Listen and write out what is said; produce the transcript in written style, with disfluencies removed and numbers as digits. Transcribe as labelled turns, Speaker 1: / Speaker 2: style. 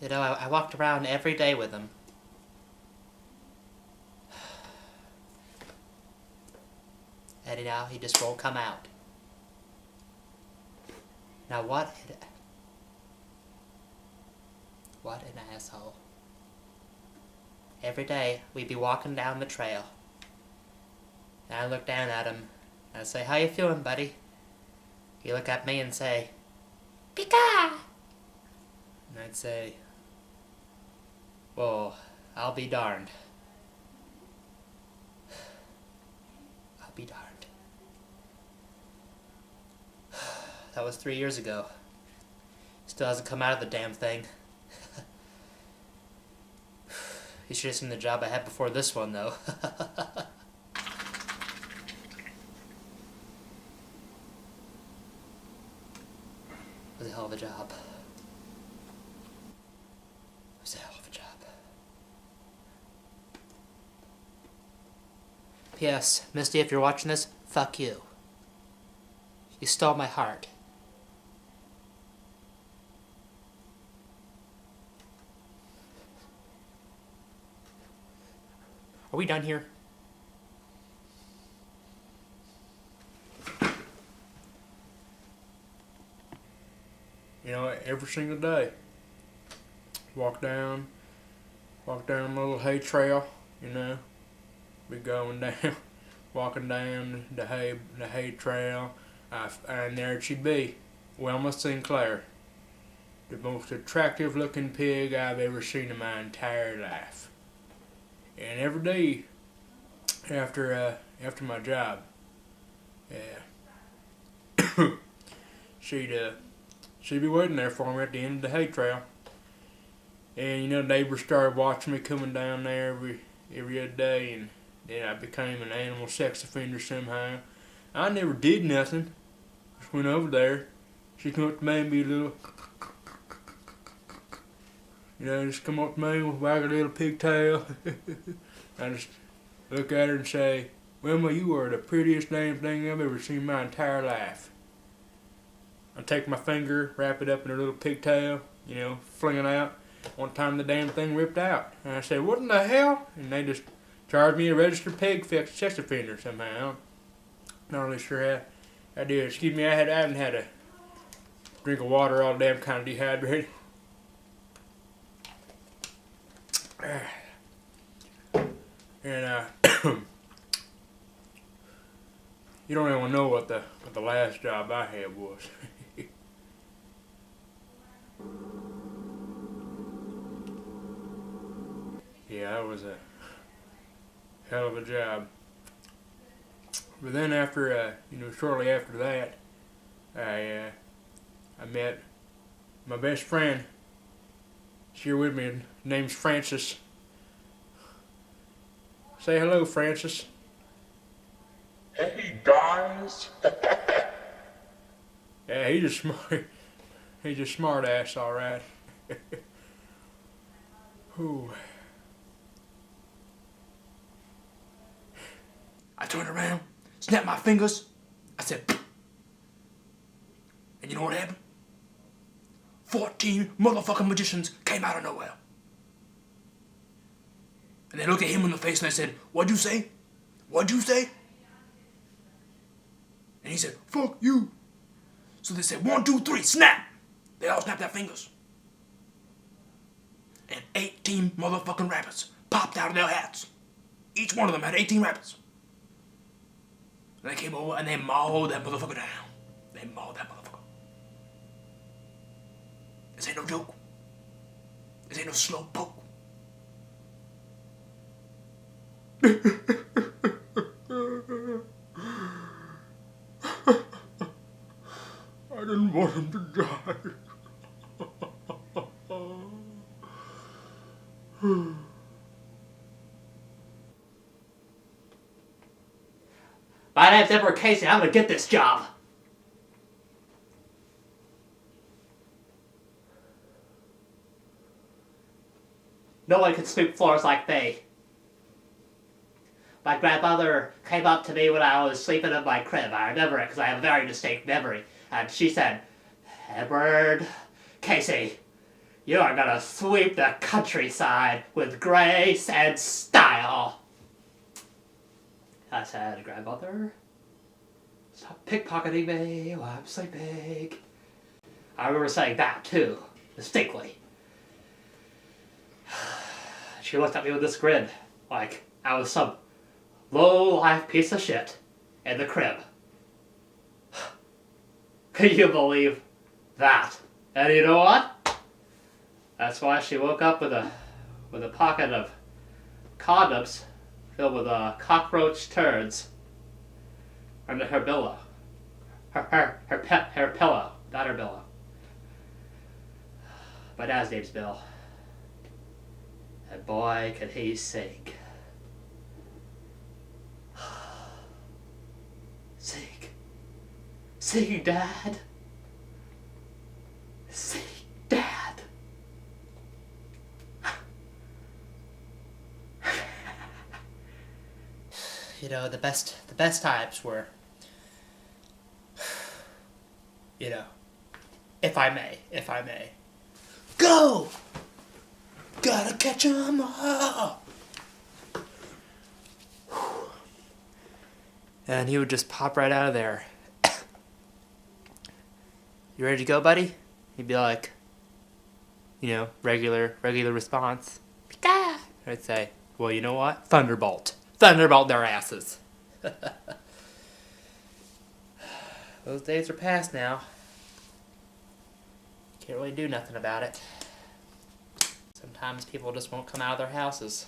Speaker 1: You know, I walked around every day with him. And now he just won't come out. Now what an asshole. Every day we'd be walking down the trail. And I look down at him and I say, "How you feeling, buddy?" He'd look at me and say, "Pika!" And I'd say, "Well, I'll be darned. I'll be darned." That was 3 years ago. Still hasn't come out of the damn thing. He should have seen the job I had before this one, though. It was a hell of a job. It was a hell of a job. P.S. Misty, if you're watching this, fuck you. You stole my heart. Are we done here?
Speaker 2: You know, every single day. Walk down a little hay trail, you know. Be going down, walking down the hay trail, and there she'd be, Wilma Sinclair, the most attractive looking pig I've ever seen in my entire life. And every day after my job, she'd be waiting there for me at the end of the hay trail. And you know, neighbors started watching me coming down there every other day, and then I became an animal sex offender somehow. I never did nothing. Just went over there. She come up to me and be a little, you know, just come up to me with wag a little pigtail. I just look at her and say, "Wilma, you are the prettiest damn thing I've ever seen in my entire life." I take my finger, wrap it up in her little pigtail, you know, fling it out. One time the damn thing ripped out. And I said, "What in the hell?" And they just charged me a registered pig sex offender somehow. Not really sure how I did. Excuse me, I haven't had a drink of water, all damn kind of dehydrated. And you don't even know what the last job I had was. Yeah, that was a hell of a job. But then after, shortly after that, I met my best friend. She's here with me. Her name's Francis. Say hello, Francis.
Speaker 3: Hey guys.
Speaker 2: Yeah, he's a smart ass, all right. Ooh. I turned around, snapped my fingers. I said, "Pfft." And you know what happened? 14 motherfucking magicians came out of nowhere. And they looked at him in the face and they said, "What'd you say? What'd you say?" And he said, "Fuck you." So they said, 1, 2, 3, snap. They all snapped their fingers. And 18 motherfucking rabbits popped out of their hats. Each one of them had 18 rabbits. And they came over and they mauled that motherfucker down. They mauled that motherfucker. This ain't no joke. This ain't no slow poke. I didn't want him to die.
Speaker 1: My name's Edward Casey. I'm gonna get this job. No one can sweep floors like me. My grandmother came up to me when I was sleeping in my crib. I remember it because I have a very distinct memory. And she said, "Edward Casey, You are gonna sweep the countryside with grace and style. I said, Grandmother, stop pickpocketing me while I'm sleeping. I remember saying that too, distinctly. She looked at me with this grin, like I was some low-life piece of shit in the crib. Can you believe that? And you know what? That's why she woke up with a pocket of condoms filled with cockroach turds under her pillow. Her pillow, not her pillow. My dad's name's Bill. And boy, can he sing. Sing. Sing, Dad. Sing, Dad. You know, the best times were, you know, if I may. Go! Gotta catch 'em all! And he would just pop right out of there. You ready to go, buddy? He'd be like, you know, regular response. Pika! I'd say, well, you know what? Thunderbolt. Thunderbolt their asses. Those days are past now. Can't really do nothing about it. Sometimes people just won't come out of their houses.